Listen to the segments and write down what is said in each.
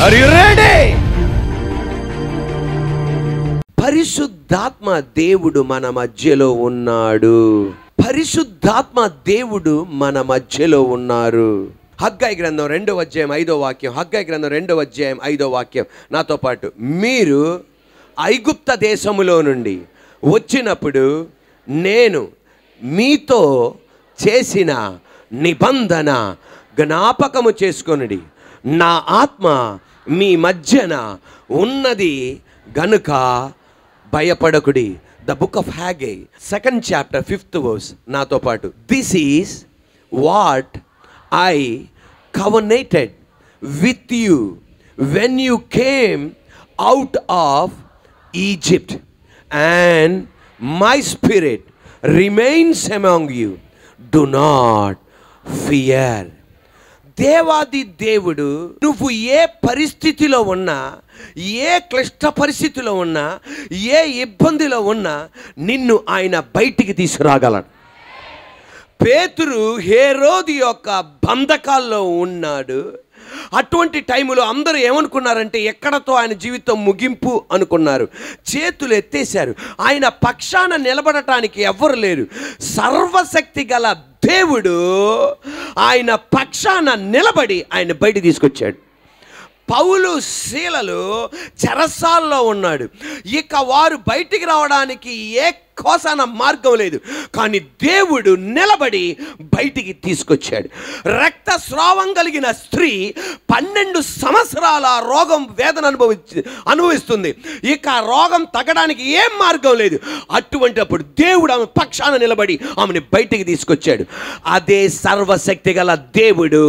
Are you ready? పరిశుద్ధాత్మ దేవుడు మన మధ్యలో ఉన్నాడు. పరిశుద్ధాత్మ దేవుడు మన మధ్యలో ఉన్నారు. హగ్గయి గ్రంథం 2వ అధ్యాయం 5వ వాక్యం. హగ్గయి గ్రంథం 2వ అధ్యాయం 5వ వాక్యం నాతో పాటు. మీరు ఐగుప్త దేశములో నుండి వచ్చినప్పుడు నేను మీతో చేసిన నిబంధన జ్ఞాపకము చేసుకొనుడి. నా ఆత్మ మీ మధ్యన ఉన్నది గనుక భయపడకుడి. The book of Haggai 2nd chapter 5th verse నాతో పాటు. This is what I covenanted with you when you came out of Egypt, and my spirit remains among you. Do not fear. దేవాది దేవుడు నువ్వు ఏ పరిస్థితిలో ఉన్నా, ఏ క్లిష్ట పరిస్థితిలో ఉన్నా, ఏ ఇబ్బందిలో ఉన్నా నిన్ను ఆయన బయటికి తీసుకురాగలడు. పేతురు హేరోదు యొక్క బంధకాల్లో ఉన్నాడు. అటువంటి టైంలో అందరూ ఏమనుకున్నారంటే ఎక్కడతో ఆయన జీవితం ముగింపు అనుకున్నారు. చేతులు ఎత్తేశారు. ఆయన పక్షాన నిలబడటానికి ఎవ్వరు లేరు. సర్వశక్తి గల దేవుడు ఆయన పక్షాన నిలబడి ఆయన బయట తీసుకొచ్చాడు. పౌలు శీలలు చెరసాల్లో ఉన్నాడు. ఇక వారు బయటికి రావడానికి ఏ కోసాన మార్గం లేదు. కానీ దేవుడు నిలబడి బయటికి తీసుకొచ్చాడు. రక్తస్రావం కలిగిన స్త్రీ 12 సంవత్సరాల రోగం వేదన అనుభవిస్తుంది. ఇక రోగం తగ్గడానికి ఏం మార్గం లేదు. అటువంటిప్పుడు దేవుడు ఆమె పక్షాన నిలబడి ఆమెను బయటికి తీసుకొచ్చాడు. అదే సర్వశక్తి గల దేవుడు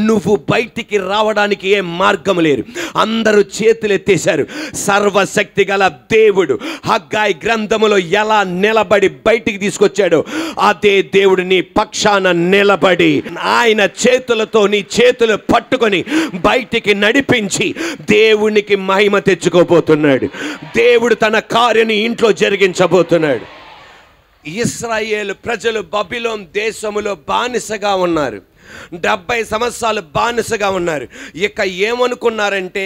నువ్వు బయటికి రావడానికి ఏం మార్గం లేదు. అందరూ చేతులు ఎత్తేశారు. సర్వశక్తి గల దేవుడు హగ్గయి గ్రంథములో ఎలా నిలబడి బయటికి తీసుకొచ్చాడు, అదే దేవుడు నీ పక్షాన నిలబడి ఆయన చేతులతో నీ చేతులు పట్టుకొని బయటికి నడిపించి దేవునికి మహిమ తెచ్చుకోబోతున్నాడు. దేవుడు తన కార్యాన్ని ఇంట్లో జరిగించబోతున్నాడు. ఇశ్రాయేలు ప్రజలు బబిలోను దేశములో బానిసగా ఉన్నారు. 70 సంవత్సరాలు బానిసగా ఉన్నారు. ఇక ఏమనుకున్నారంటే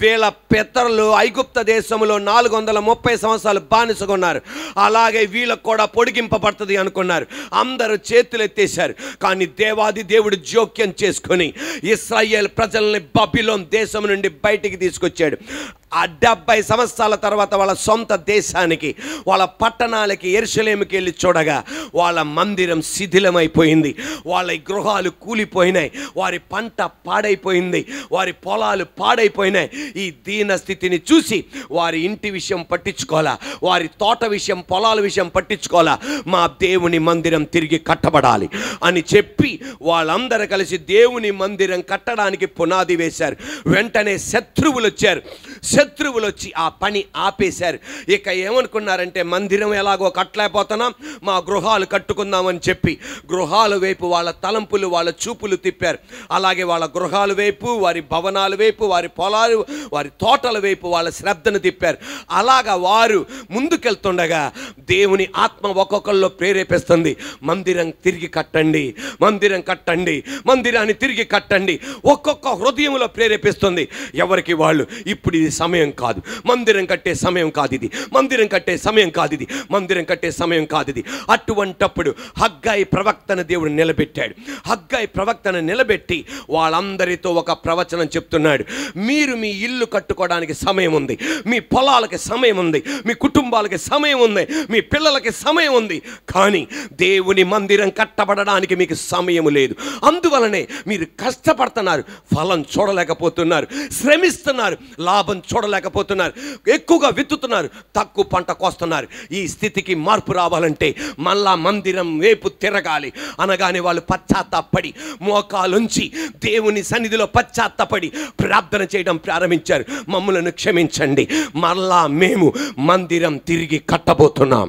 వీళ్ళ పితరులు ఐగుప్త దేశంలో 430 సంవత్సరాలు బానిసగా ఉన్నారు, అలాగే వీళ్ళకు కూడా పొడిగింపబడుతుంది అనుకున్నారు. అందరూ చేతులు ఎత్తేశారు. కానీ దేవాది దేవుడు జోక్యం చేసుకొని ఇశ్రాయేల్ ప్రజల్ని బబిలోను దేశం నుండి బయటికి తీసుకొచ్చాడు. ఆ 70 సంవత్సరాల తర్వాత వాళ్ళ సొంత దేశానికి, వాళ్ళ పట్టణాలకి, యెరూషలేముకి వెళ్ళి చూడగా వాళ్ళ మందిరం శిథిలమైపోయింది. వాళ్ళ గృహాలు కూలిపోయినాయి. వారి పంట పాడైపోయింది. వారి పొలాలు పాడైపోయినాయి. ఈ దీన స్థితిని చూసి వారి ఇంటి విషయం పట్టించుకోవాలా, వారి తోట విషయం, పొలాల విషయం పట్టించుకోవాలా. మా దేవుని మందిరం తిరిగి కట్టబడాలి అని చెప్పి వాళ్ళందరూ కలిసి దేవుని మందిరం కట్టడానికి పునాది వేశారు. వెంటనే శత్రువులు వచ్చారు. శత్రువులు వచ్చి ఆ పని ఆపేశారు. ఇక ఏమనుకున్నారంటే మందిరం ఎలాగో కట్టలేకపోతున్నాం, మా గృహాలు కట్టుకుందామని చెప్పి గృహాల వైపు వాళ్ళ తలంపులు, వాళ్ళ చూపులు తిప్పారు. అలాగే వాళ్ళ గృహాల వైపు, వారి భవనాల వైపు, వారి పొలాలు, వారి తోటల వైపు వాళ్ళ శ్రద్ధను తిప్పారు. అలాగా వారు ముందుకెళ్తుండగా దేవుని ఆత్మ ఒక్కొక్కరిలో ప్రేరేపిస్తుంది. మందిరం తిరిగి కట్టండి, మందిరం కట్టండి, మందిరాన్ని తిరిగి కట్టండి. ఒక్కొక్క హృదయంలో ప్రేరేపిస్తుంది. ఎవరికి వాళ్ళు ఇప్పుడు ఇది సమయం కాదు, మందిరం కట్టే సమయం కాదు, ఇది మందిరం కట్టే సమయం కాదు, ఇది మందిరం కట్టే సమయం కాదు ఇది. అటువంటప్పుడు హగ్గయి ప్రవక్తను దేవుడు నిలబెట్టాడు. హగ్గయి ప్రవక్తను నిలబెట్టి వాళ్ళందరితో ఒక ప్రవచనం చెప్తున్నాడు. మీరు మీ ఇల్లు కట్టుకోవడానికి సమయం ఉంది, మీ పొలాలకి సమయం ఉంది, మీ కుటుంబాలకి సమయం ఉంది, మీ పిల్లలకి సమయం ఉంది. కానీ దేవుని మందిరం కట్టబడడానికి మీకు సమయం లేదు. అందువలనే మీరు కష్టపడుతున్నారు, ఫలం చూడలేకపోతున్నారు, శ్రమిస్తున్నారు, లాభం చూడలేకపోతున్నారు, ఎక్కువగా విత్తుతున్నారు, తక్కువ పంట కోస్తున్నారు. ఈ స్థితికి మార్పు రావాలంటే మళ్ళా మందిరం వైపు తిరగాలి అనగానే వాళ్ళు పశ్చాత్తాపడి మోకాలుంచి దేవుని సన్నిధిలో పశ్చాత్తాపడి ప్రార్థన చేయడం ప్రారంభించారు. మమ్మలను క్షమించండి, మళ్ళా మేము మందిరం తిరిగి కట్టబోతున్నాం.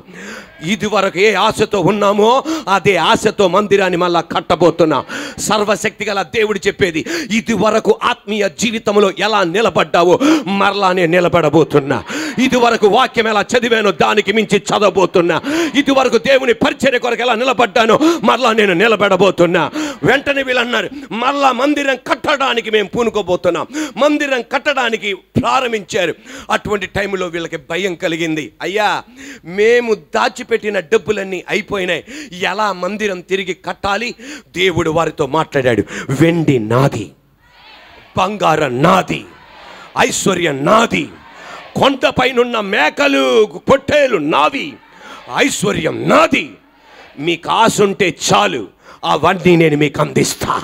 ఇదివరకు ఏ ఆశతో ఉన్నామో అదే ఆశతో మందిరాన్ని మళ్ళా కట్టబోతున్నాం. సర్వశక్తి గల దేవుడు చెప్పేది, ఇది వరకు ఆత్మీయ జీవితంలో ఎలా నిలబడ్డావో మరలానే నిలబడబోతున్నా. ఇదివరకు వాక్యం ఎలా చదివానో దానికి మించి చదవబోతున్నా. ఇదివరకు దేవుని పరిచర్య కొరకు ఎలా నిలబడ్డానో మరలా నేను నిలబడబోతున్నా. వెంటనే వీళ్ళు అన్నారు, మరలా మందిరం కట్టడానికి మేము పూనుకోబోతున్నాం. మందిరం కట్టడానికి ప్రారంభించారు. అటువంటి టైంలో వీళ్ళకి భయం కలిగింది. అయ్యా, మేము దాచిపెట్టిన డబ్బులన్నీ అయిపోయినాయి, ఎలా మందిరం తిరిగి కట్టాలి? దేవుడు వారితో మాట్లాడాడు. వెండి నాది, బంగారం నాది, ఐశ్వర్యం నాది, కొండపైనున్న మేకలు పొట్టేలు నావి, ఐశ్వర్యం నాది. మీకు ఆశ ఉంటే చాలు, అవన్నీ నేను మీకు అందిస్తా.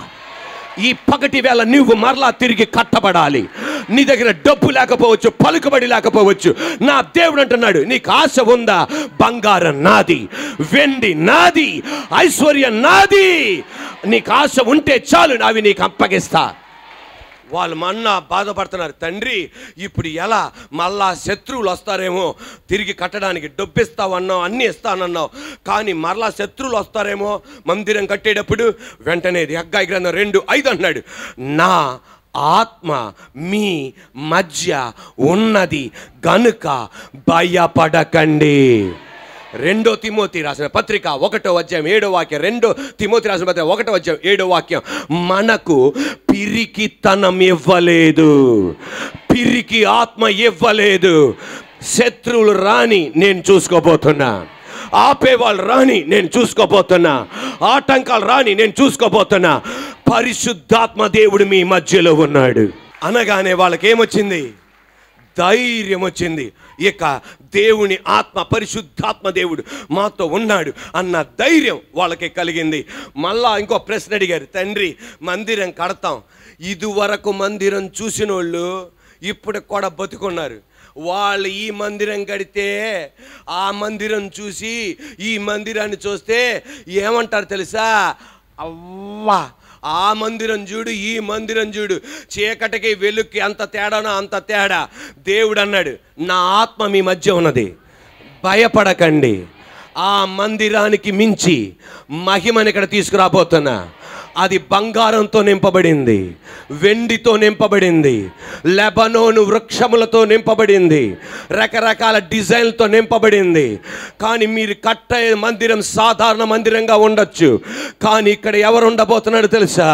ఈ పగటి వేళ నువ్వు మరలా తిరిగి కట్టబడాలి. నీ దగ్గర డబ్బు లేకపోవచ్చు, పలుకుబడి లేకపోవచ్చు. నా దేవుడు అంటున్నాడు, నీకు ఆశ ఉందా? బంగారం నాది, వెండి నాది, ఐశ్వర్యం నాది. నీకు ఆశ ఉంటే చాలు, అవి నీకు అప్పగిస్తా. వాళ్ళు మన్నా బాధపడుతున్నారు. తండ్రి, ఇప్పుడు ఎలా? మళ్ళా శత్రువులు వస్తారేమో, తిరిగి కట్టడానికి డబ్బు ఇస్తావన్నావు, అన్నీ ఇస్తానన్నావు, కానీ మరలా శత్రువులు వస్తారేమో మందిరం కట్టేటప్పుడు. వెంటనే హగ్గయి గ్రంథం 2:5 అన్నాడు, నా ఆత్మ మీ మధ్య ఉన్నది గనుక భయపడకండి. 2 తిమోతి రాసిన పత్రిక 1:7 2 తిమోతి రాసిన పత్రిక 1:7 మనకు పిరికితనం ఇవ్వలేదు, పిరికి ఆత్మ ఇవ్వలేదు. శత్రువులు రాని నేను చూసుకోబోతున్నా, ఆపేవాళ్ళు రాని నేను చూసుకోబోతున్నా, ఆటంకాలు రాని నేను చూసుకోబోతున్నా. పరిశుద్ధాత్మ దేవుడు మీ మధ్యలో ఉన్నాడు అనగానే వాళ్ళకి ఏమొచ్చింది? ధైర్యం వచ్చింది. ఇక దేవుని ఆత్మ, పరిశుద్ధాత్మ దేవుడు మాతో ఉన్నాడు అన్న ధైర్యం వాళ్ళకి కలిగింది. మళ్ళా ఇంకో ప్రశ్న అడిగారు, తండ్రి, మందిరం కడతాం. ఇదివరకు మందిరం చూసిన వాళ్ళు ఇప్పుడు కూడా బతుకున్నారు. వాళ్ళు ఈ మందిరం కడితే ఆ మందిరం చూసి ఈ మందిరాన్ని చూస్తే ఏమంటారు తెలుసా? అవ్వా, ఆ మందిరం చూడు, ఈ మందిరం చూడు, చీకటికి వెలుగుకి అంత తేడానో అంత తేడా. దేవుడు అన్నాడు, నా ఆత్మ మీ మధ్య ఉన్నది, భయపడకండి. ఆ మందిరానికి మించి మహిమని ఇక్కడ తీసుకురాబోతున్నా. అది బంగారంతో నింపబడింది, వెండితో నింపబడింది, లెబనోను వృక్షములతో నింపబడింది, రకరకాల డిజైన్లతో నింపబడింది. కానీ మీరు కట్టే మందిరం సాధారణ మందిరంగా ఉండొచ్చు, కానీ ఇక్కడ ఎవరు ఉండబోతున్నాడు తెలుసా?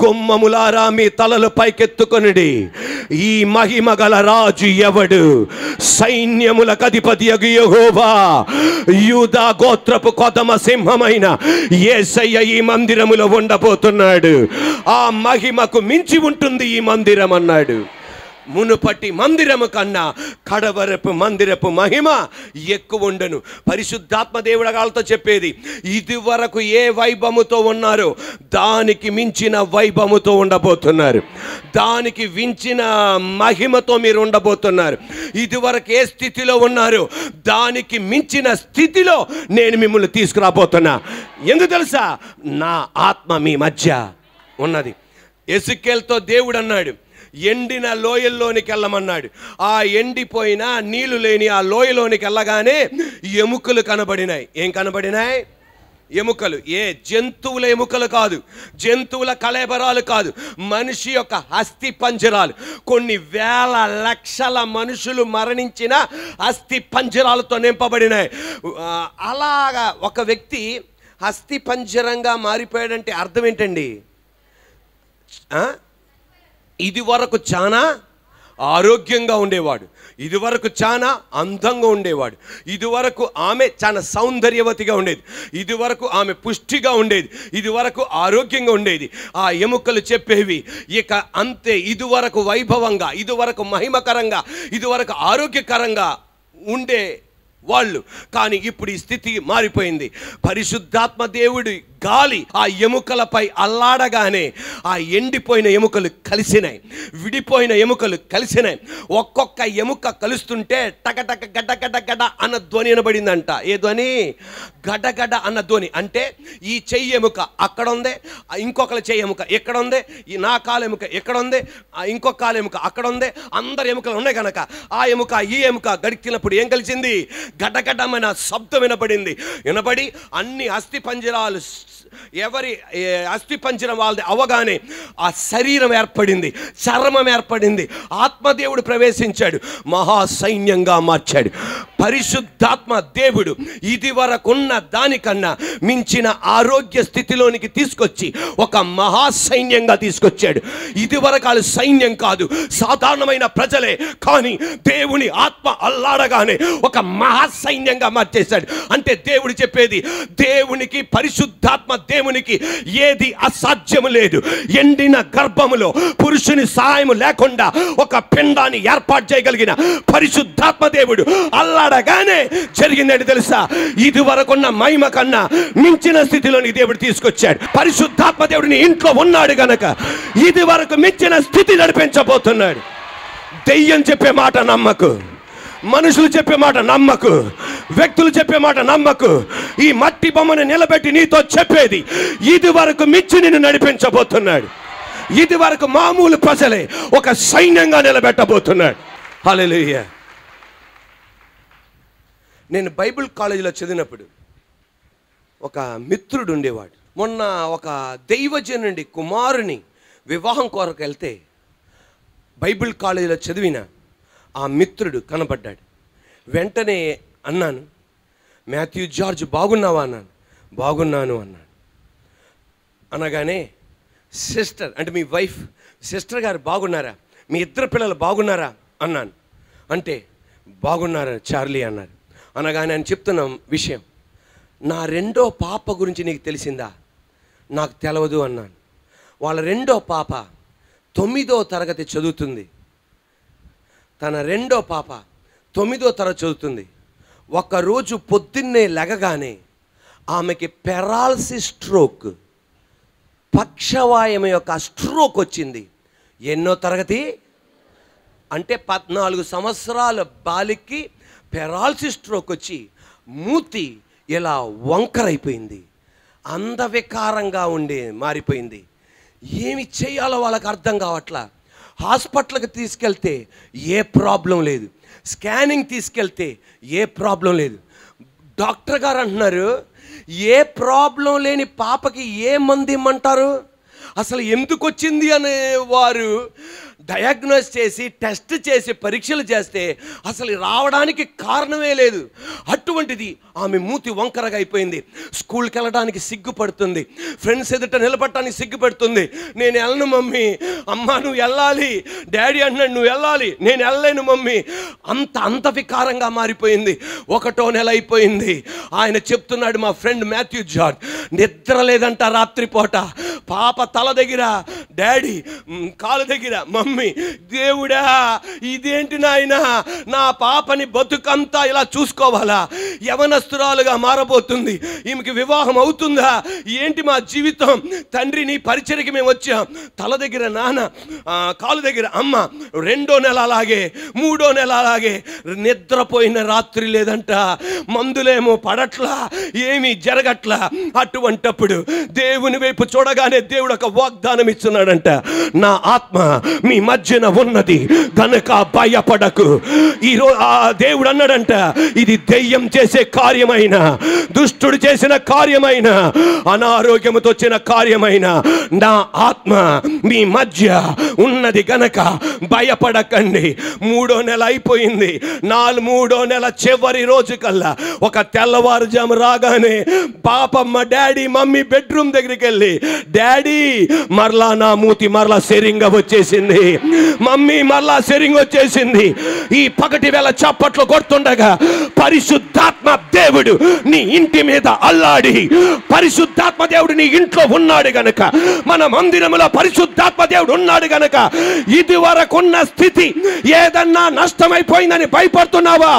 గుమ్మములారా మీ తలలు పైకెత్తుకొనిడి, ఈ మహిమ గల రాజు ఎవడు? సైన్యములకు అధిపతియగు యెహోవా, యూదా గోత్రపు కొదమ సింహమైన యేసయ్య ఈ మందిరములో ఉండబోతున్నాడు. ఆ మహిమకు మించి ఉంటుంది ఈ మందిరం అన్నాడు. మునుపటి మందిరము కన్నా కడవరపు మందిరపు మహిమ ఎక్కువ ఉండను. పరిశుద్ధాత్మ దేవుడు వాళ్ళతో చెప్పేది, ఇది వరకు ఏ వైభవముతో ఉన్నారో దానికి మించిన వైభవముతో ఉండబోతున్నారు, దానికి మించిన మహిమతో మీరు ఉండబోతున్నారు. ఇదివరకు ఏ స్థితిలో ఉన్నారో దానికి మించిన స్థితిలో నేను మిమ్మల్ని తీసుకురాబోతున్నా. ఎందుకు తెలుసా? నా ఆత్మ మీ మధ్య ఉన్నది. ఎజెకియెలుతో దేవుడు అన్నాడు, ఎండిన లోయల్లోనికి వెళ్ళమన్నాడు. ఆ ఎండిపోయిన నీళ్లు లేని ఆ లోయలోనికి వెళ్ళగానే ఎముకలు కనబడినాయి. ఏం కనబడినాయి? ఎముకలు. ఏ జంతువుల ఎముకలు కాదు, జంతువుల కళేబరాలు కాదు, మనిషి యొక్క అస్థి పంజరాలు. కొన్ని వేల లక్షల మనుషులు మరణించిన అస్థి పంజరాలతో నింపబడినాయి. అలాగా ఒక వ్యక్తి అస్థి పంజరంగా మారిపోయాడంటే అర్థం ఏంటండి? ఇది వరకు చాలా ఆరోగ్యంగా ఉండేవాడు, ఇది వరకు చాలా అందంగా ఉండేవాడు, ఇది వరకు ఆమె చాలా సౌందర్యవతిగా ఉండేది, ఇది వరకు ఆమె పుష్టిగా ఉండేది, ఇది వరకు ఆరోగ్యంగా ఉండేది. ఆ ఎముకలు చెప్పేవి ఇక అంతే. ఇది వరకు వైభవంగా, ఇది వరకు మహిమకరంగా, ఇది వరకు ఆరోగ్యకరంగా ఉండే వాళ్ళు, కానీ ఇప్పుడు ఈ స్థితి మారిపోయింది. పరిశుద్ధాత్మ దేవుడి గాలి ఆ ఎముకలపై అల్లాడగానే ఆ ఎండిపోయిన ఎముకలు కలిసినాయి, విడిపోయిన ఎముకలు కలిసినాయి. ఒక్కొక్క ఎముక కలుస్తుంటే టకటక గడ్డ గడ్డ అన్న ధ్వని వినబడిందంట. ఏ ధ్వని? గడ్డ అన్న ధ్వని. అంటే ఈ చెయ్యి ఎముక అక్కడ ఉంది, ఇంకొకరి చెయ్యి ఎముక ఎక్కడ ఉంది, ఈ నా కాలు ఎముక ఎక్కడ ఉంది, ఇంకొక కాలు ఎముక అక్కడ ఉంది, అందరు ఎముకలు ఉన్నాయి కనుక ఆ ఎముక ఈ ఎముక గడికినప్పుడు ఏం కలిసింది? గడ్డగడ్డమైన శబ్దం వినబడింది. వినబడి అన్ని అస్థి పంజరాలు ఎవరి అస్థి పంజరం వాళ్ళది అవగానే ఆ శరీరం ఏర్పడింది, చర్మం ఏర్పడింది, ఆత్మదేవుడు ప్రవేశించాడు, మహాసైన్యంగా మార్చాడు. పరిశుద్ధాత్మ దేవుడు ఇది వరకున్న దానికన్నా మించిన ఆరోగ్య స్థితిలోనికి తీసుకొచ్చి ఒక మహాసైన్యంగా తీసుకొచ్చాడు. ఇది వరకు వాళ్ళు సైన్యం కాదు, సాధారణమైన ప్రజలే, కానీ దేవుని ఆత్మ అల్లాడగానే ఒక మహాసైన్యంగా మార్చేశాడు. అంటే దేవుడు చెప్పేది, దేవునికి, పరిశుద్ధాత్మ దేవునికి ఏది అసాధ్యము లేదు. ఎండిన గర్భములో పురుషుని సహాయం లేకుండా ఒక పిండాన్ని ఏర్పాటు చేయగలిగిన పరిశుద్ధాత్మ దేవుడు అల్లాడగానే జరిగిందని తెలుసా? ఇది వరకున్న మహిమ కన్నా మించిన స్థితిలోని దేవుడు తీసుకొచ్చాడు. పరిశుద్ధాత్మ దేవుడిని ఇంట్లో ఉన్నాడు గనక ఇది వరకు మించిన స్థితి నడిపించబోతున్నాడు. దెయ్యం చెప్పే మాట నమ్మకు, మనుషులు చెప్పే మాట నమ్మకు, వ్యక్తులు చెప్పే మాట నమ్మకు. ఈ మట్టి బొమ్మను నిలబెట్టి నీతో చెప్పేది, ఇది వరకు మించి నిన్ను నడిపించబోతున్నాడు. ఇది వరకు మామూలు ప్రజలే ఒక సైన్యంగా నిలబెట్టబోతున్నాడు. హల్లెలూయా. నేను బైబిల్ కాలేజీలో చదివినప్పుడు ఒక మిత్రుడు ఉండేవాడు. మొన్న ఒక దైవజనుడి కుమారుని వివాహం కొరకు వెళ్తే బైబిల్ కాలేజీలో చదివిన ఆ మిత్రుడు కనబడ్డాడు. వెంటనే అన్నాను, మాథ్యూ జార్జ్ బాగున్నావా అన్నాను. బాగున్నాను అన్నాడు. అనగానే సిస్టర్ అంటే మీ వైఫ్, సిస్టర్ గారు బాగున్నారా, మీ ఇద్దరు పిల్లలు బాగున్నారా అన్నాను. అంటే బాగున్నారా చార్లీ అన్నారు. అనగానే ఆయన చెప్తున్న విషయం, నా రెండో పాప గురించి నీకు తెలిసిందా? నాకు తెలవదు అన్నాను. వాళ్ళ రెండో పాప 9వ తరగతి చదువుతుంది. తన రెండో పాప 9వ తరగతి చదువుతుంది. ఒకరోజు పొద్దున్నే లెగగానే ఆమెకి పెరాలసిస్ స్ట్రోక్, పక్షవాయం యొక్క స్ట్రోక్ వచ్చింది. ఎన్నో తరగతి అంటే 14 సంవత్సరాల బాలికి పెరాలసిస్ స్ట్రోక్ వచ్చి మూతి ఇలా వంకరైపోయింది, అందవికారంగా మారిపోయింది. ఏమి చేయాలో వాళ్ళకి అర్థం కావట్లా. హాస్పిటల్కి తీసుకెళ్తే ఏ ప్రాబ్లం లేదు, స్కానింగ్ తీసుకెళ్తే ఏ ప్రాబ్లం లేదు. డాక్టర్ గారు అంటున్నారు, ఏ ప్రాబ్లం లేని పాపకి ఏ మందు ఇమ్మంటారు, అసలు ఎందుకు వచ్చింది అనే వారు డయాగ్నోస్ చేసి టెస్ట్ చేసి పరీక్షలు చేస్తే అసలు రావడానికి కారణమే లేదు. అటువంటిది ఆమె మూతి వంకరగా అయిపోయింది. స్కూల్కి వెళ్ళడానికి సిగ్గుపడుతుంది, ఫ్రెండ్స్ ఎదుట నిలబడటానికి సిగ్గుపడుతుంది. నేను వెళ్ళను మమ్మీ. అమ్మ నువ్వు వెళ్ళాలి, డాడీ అంటున్నాడు నువ్వు వెళ్ళాలి, నేను వెళ్ళలేను మమ్మీ. అంత వికారంగా మారిపోయింది. 1వ నెల అయిపోయింది. ఆయన చెప్తున్నాడు, మా ఫ్రెండ్ మాథ్యూ జార్జ్, నిద్ర లేదంట రాత్రిపూట. పాప తల దగ్గర డాడీ, కాలు దగ్గర మమ్మీ. దేవుడా ఇదేంటి నాయన, నా పాపని బతుకంతా ఇలా చూసుకోవాలా? యవనస్తురాలుగా మారబోతుంది, ఈమెకి వివాహం అవుతుందా? ఏంటి మా జీవితం? తండ్రి నీ పరిచర్యకి మేము వచ్చాం. తల దగ్గర నాన్న, కాలు దగ్గర అమ్మ. 2వ నెల అలాగే, 3వ నెల అలాగే. నిద్రపోయిన రాత్రి లేదంట, మందులేమో పడట్లా, ఏమీ జరగట్లా. అటువంటప్పుడు దేవుని వైపు చూడగానే దేవుడు ఒక వాగ్దానం ఇస్తున్నాడంట, నా ఆత్మ మీ మధ్యన ఉన్నది గనక భయపడకు. ఈరోజు ఆ దేవుడు అన్నాడంట, ఇది దెయ్యం చేసే కార్యమైన, దుష్టుడు చేసిన కార్యమైన, అనారోగ్యంతో వచ్చిన కార్యమైన నా ఆత్మ మీ మధ్య ఉన్నది గనక భయపడకండి. 3వ నెల అయిపోయింది. 3వ నెల చివరి రోజు కల్లా ఒక తెల్లవారుజాము రాగానే పాపమ్మ డాడీ మమ్మీ బెడ్రూమ్ దగ్గరికి వెళ్ళి, డాడీ మరలా నా మూతి మరలా సెరింగ వచ్చేసింది, మమ్మీ మరలా సెరింగ్ వచ్చేసింది. ఈ పగటి వేళ చప్పట్లు కొడుతుండగా పరిశుద్ధాత్మ దేవుడు నీ ఇంటి మీద అల్లాడి, పరిశుద్ధాత్మ దేవుడు నీ ఇంట్లో ఉన్నాడు గనక, మన మందిరంలో పరిశుద్ధాత్మ దేవుడు ఉన్నాడు గనక, ఇది వరకున్న స్థితి ఏదన్నా నష్టమైపోయిందని భయపడుతున్నావా?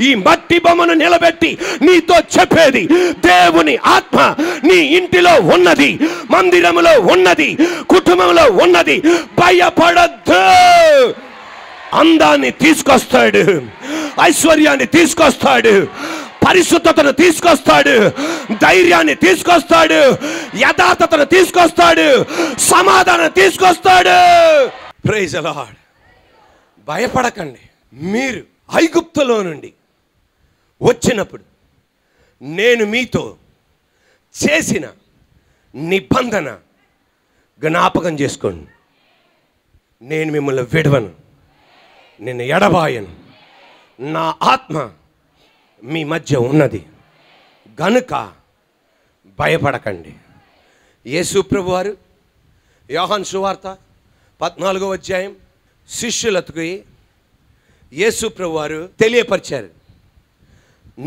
ఈ మట్టి బొమ్మను నిలబెట్టి నీతో చెప్పేది, దేవుని ఆత్మ నీ ఇంటిలో ఉన్నది, మందిరంలో ఉన్నది, కుటుంబంలో ఉన్నది. భయపడద్దు. అందాన్ని తీసుకొస్తాడు, ఐశ్వర్యాన్ని తీసుకొస్తాడు, పరిశుద్ధతను తీసుకొస్తాడు, ధైర్యాన్ని తీసుకొస్తాడు, యథార్థతను తీసుకొస్తాడు, సమాధానం తీసుకొస్తాడు. Praise the Lord. భయపడకండి. మీరు ఐగుప్తులో నుండి వచ్చినప్పుడు నేను మీతో చేసిన నిబంధన జ్ఞాపకం చేసుకోండి. నేను మిమ్మల్ని విడవను, నేను ఎడబాయను. నా ఆత్మ మీ మధ్య ఉన్నది గనుక భయపడకండి. యేసు ప్రభువారు యోహాను సువార్త 14వ అధ్యాయం శిష్యులకి యేసు ప్రభువారు తెలియపరిచారు,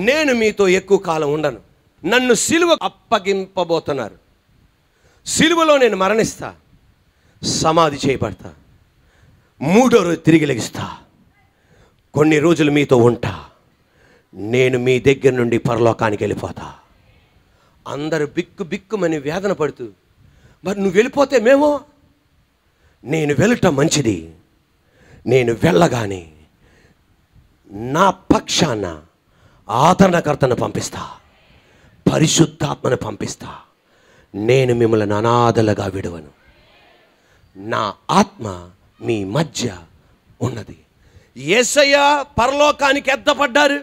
నేను మీతో ఎక్కువ కాలం ఉండను, నన్ను సిలువ అప్పగింపబోతున్నారు, సిలువలో నేను మరణిస్తా, సమాధి చేయబడతా, 3వ రోజు తిరిగి లెగిస్తా, కొన్ని రోజులు మీతో ఉంటా, నేను మీ దగ్గర నుండి పరలోకానికి వెళ్ళిపోతా. అందరూ బిక్కుమని వేదన పడుతూ, మరి నువ్వు వెళ్ళిపోతే మేమో? నేను వెళ్ళటం మంచిది, నేను వెళ్ళగానే నా పక్షాన ఆదరణకర్తను పంపిస్తా, పరిశుద్ధాత్మను పంపిస్తా, నేను మిమ్మల్ని అనాథలుగా విడవను, నా ఆత్మ మీ మధ్య ఉన్నది. యేసయ్య పరలోకానికి ఎత్తపడ్డారు,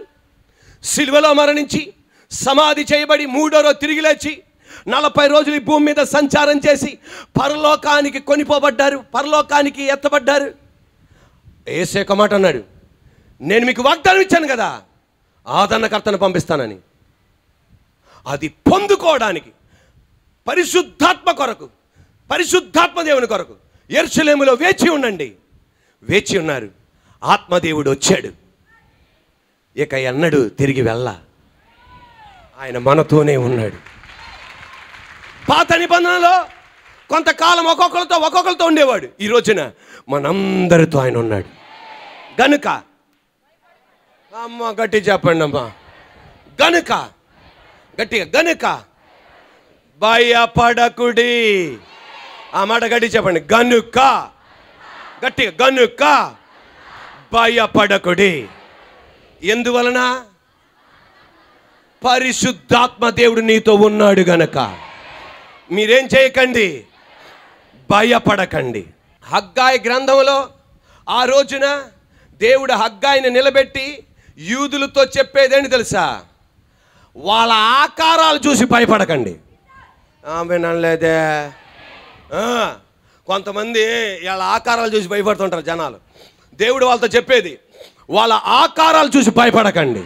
సిలువలో మరణించి సమాధి చేయబడి 3వ రోజు తిరిగి లేచి 40 రోజులు ఈ భూమి మీద సంచారం చేసి పరలోకానికి కొనిపోబడ్డారు, పరలోకానికి ఎత్తబడ్డారు. యేసయ్య ఒక మాట అన్నాడు, నేను మీకు వాగ్దానం ఇచ్చాను కదా, ఆదరణకర్తను పంపిస్తానని. అది పొందుకోవడానికి పరిశుద్ధాత్మ కొరకు, పరిశుద్ధాత్మ దేవుని కొరకు యెరూషలేములో వేచి ఉండండి. వేచి ఉన్నారు. ఆత్మదేవుడు వచ్చాడు. ఇక ఎన్నడూ తిరిగి వెళ్ళ, ఆయన మనతోనే ఉన్నాడు. పాత నిబంధనలో కొంతకాలం ఒక్కొక్కరితో ఉండేవాడు. ఈ రోజున మనందరితో ఆయన ఉన్నాడు గనుక, అమ్మ గట్టి చెప్పండి అమ్మా, గనుక, గట్టిగా గనుక భయపడకుడి. ఆ మాట గట్టి చెప్పండి, గనుక, గట్టిగా గనుక భయపడకుడి. ఎందువలన? పరిశుద్ధాత్మ దేవుడు నీతో ఉన్నాడు గనక. మీరేం చేయకండి, భయపడకండి. హగ్గాయి గ్రంథంలో ఆ రోజున దేవుడు హగ్గాయిని నిలబెట్టి యూదులతో చెప్పేదేంటి తెలుసా? వాళ్ళ ఆకారాలు చూసి భయపడకండి. ఆమె ననలేదే. కొంతమంది వాళ్ళ ఆకారాలు చూసి భయపడుతుంటారు జనాలు. దేవుడు వాళ్ళతో చెప్పేది, వాళ్ళ ఆకారాలు చూసి భయపడకండి,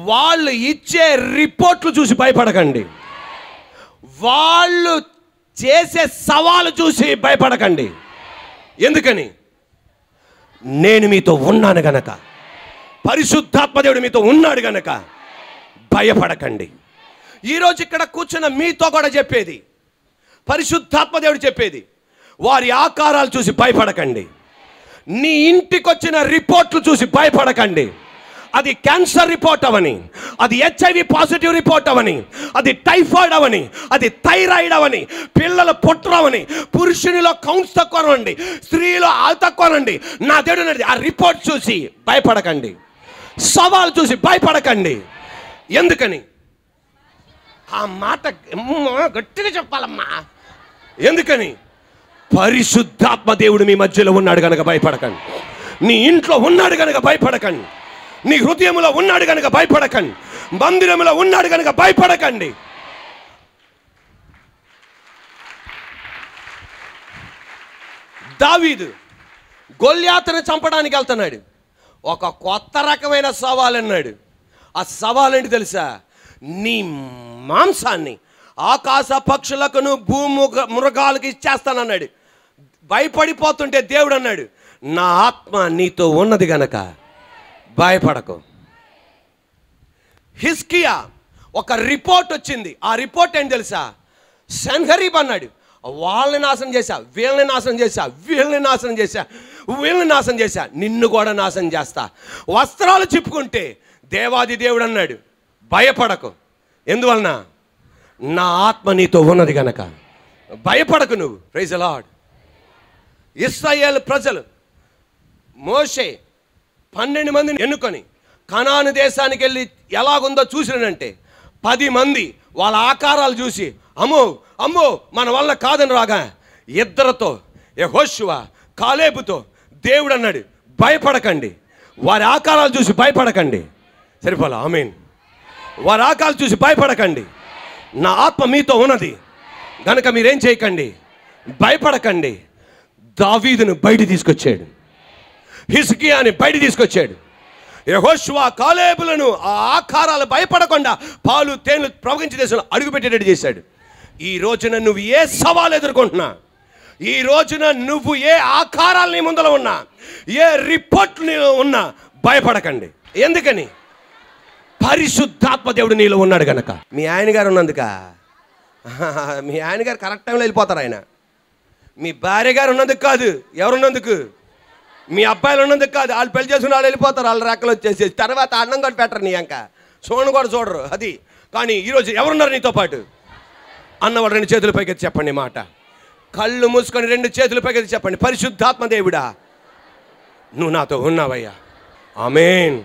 వాళ్ళు ఇచ్చే రిపోర్ట్లు చూసి భయపడకండి, వాళ్ళు చేసే సవాలు చూసి భయపడకండి. ఎందుకని? నేను మీతో ఉన్నాను గనక, పరిశుద్ధాత్మ దేవుడు మీతో ఉన్నాడు గనక భయపడకండి. ఈరోజు ఇక్కడ కూర్చున్న మీతో కూడా చెప్పేది, పరిశుద్ధాత్మ దేవుడు చెప్పేది, వారి ఆకారాలు చూసి భయపడకండి. నీ ఇంటికి వచ్చిన రిపోర్ట్లు చూసి భయపడకండి. అది క్యాన్సర్ రిపోర్ట్ అవని, అది HIV పాజిటివ్ రిపోర్ట్ అవని, అది టైఫాయిడ్ అవని, అది థైరాయిడ్ అవని, పిల్లలు పుట్టరవని, పురుషునిలో కౌంట్స్ తక్కువనండి, స్త్రీలో ఆలు తక్కువనండి, నా దేవుడు ఆ రిపోర్ట్ చూసి భయపడకండి, సవాలు చూసి భయపడకండి. ఎందుకని? ఆ మాట గట్టిగా చెప్పాలమ్మా. ఎందుకని? పరిశుద్ధాత్మ దేవుడు మీ మధ్యలో ఉన్నాడు కనుక భయపడకండి. నీ ఇంట్లో ఉన్నాడు కనుక భయపడకండి. నీ హృదయంలో ఉన్నాడు కనుక భయపడకండి. మందిరంలో ఉన్నాడు కనుక భయపడకండి. దావీదు గొల్యాతును చంపడానికి వెళ్తున్నాడు. ఒక కొత్త రకమైన సవాల్ అన్నాడు. ఆ సవాల్ ఏంటి తెలుసా? నీ మాంసాన్ని ఆకాశ పక్షులకును భూమి మృగాలకు ఇచ్చేస్తానన్నాడు. భయపడిపోతుంటే దేవుడు అన్నాడు, నా ఆత్మ నీతో ఉన్నది గనక భయపడకు. హిజ్కియా ఒక రిపోర్ట్ వచ్చింది. ఆ రిపోర్ట్ ఏంటి తెలుసా? సన్హెరీబ్ అన్నాడు, వాళ్ళని నాశనం చేశా, వీళ్ళని నాశనం చేశా, వీళ్ళని నాశనం చేశా, వీళ్ళని నాశనం చేశా, నిన్ను కూడా నాశనం చేస్తా. వస్త్రాలు చిప్పుకుంటే దేవాది దేవుడు అన్నాడు, భయపడకు. ఎందువలన? నా ఆత్మ నీతో ఉన్నది గనక భయపడకు నువ్వు. Praise the Lord. ఇశ్రాయేలు ప్రజలు మోషే 12 మందిని ఎన్నుకొని కనాను దేశానికి వెళ్ళి ఎలాగుందో చూసినంటే 10 మంది వాళ్ళ ఆకారాలు చూసి అమ్మో అమ్మో మన వల్ల కాదని రాగా 2 యెహోషువ కాలేబుతో దేవుడు అన్నాడు, భయపడకండి, వారి ఆకారాలు చూసి భయపడకండి. సరిపోలా? ఆమేన్. వారి ఆకాలు చూసి భయపడకండి, నా ఆత్మ మీతో ఉన్నది గనుక మీరేం చేయకండి, భయపడకండి. దావీదును బయట తీసుకొచ్చాడు, హిజ్కియాని బయట తీసుకొచ్చాడు. యెహోషువ కాలేబులను ఆ ఆకారాలు భయపడకుండా పాలు తేనెలు ప్రవహించే దేశంలో అడుగుపెట్టేటట్టు చేశాడు. ఈ రోజున నువ్వు ఏ సవాలు ఎదుర్కొంటున్నా, ఈ రోజున నువ్వు ఏ ఆకారాలు నీ ముందర ఉన్నా, ఏ రిపోర్ట్లు నీలో ఉన్నా భయపడకండి. ఎందుకని? పరిశుద్ధాత్మ దేవుడు నీలో ఉన్నాడు గనక. మీ ఆయన గారు ఉన్నందుక, మీ ఆయన గారు కరెక్ట్ టైంలో వెళ్ళిపోతారు. ఆయన మీ భార్య గారు ఉన్నందుకు కాదు. ఎవరున్నందుకు? మీ అబ్బాయిలు ఉన్నందుకు కాదు. వాళ్ళు పెళ్లి చేసుకుని వాళ్ళు వెళ్ళిపోతారు, వాళ్ళ రెక్కలు వచ్చేసి తర్వాత అన్నం కూడా పెట్టరు, నీ అంక చూడను కూడా చూడరు. అది కానీ ఈరోజు ఎవరున్నారు నీతో పాటు? అన్నవాడు 2 చేతుల పైకి చెప్పండి మాట. కళ్ళు మూసుకొని 2 చేతుల పైకి చెప్పండి, పరిశుద్ధాత్మ దేవుడా నువ్వు నాతో ఉన్నావయ్యా. ఆమేన్.